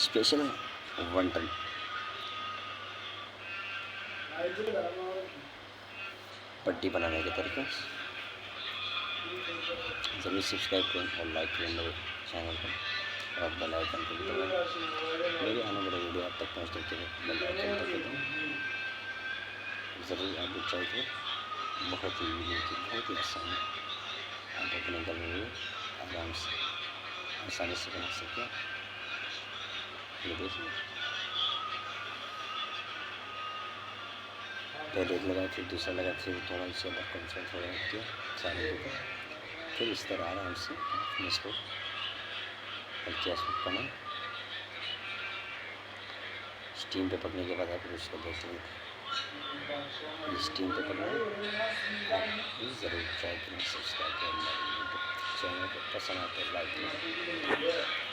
Special one ton पट्टी बनाने के तरीका ज़रूर सब्सक्राइब करें और लाइक करें मेरे चैनल को और बेल आइकन को भी दबाएं। मेरे आने वाले वीडियो आप तक पहुंचने के लिए बेल आइकन दबा दें। ज़रूर आप भी ट्राई करें, बहुत ही यूनिक बहुत ही आसान है। आप अपने घर में आराम से आसानी से बना सकते हैं। ये देखिए, पहले एक लगा फिर दूसरा लगा फिर थोड़ा इसे कंट्रोल थोड़ा किया सारे को, फिर इस तरह आराम से अपने इसको हल्की आंच पर बनाएं। स्टीम पे पकने के बाद आप उसको देखेंगे स्टीम पे पकना आप ज़रूर ट्राई करें। सब्सक्राइब करें, चैनल को पसंद आते लाइक करें।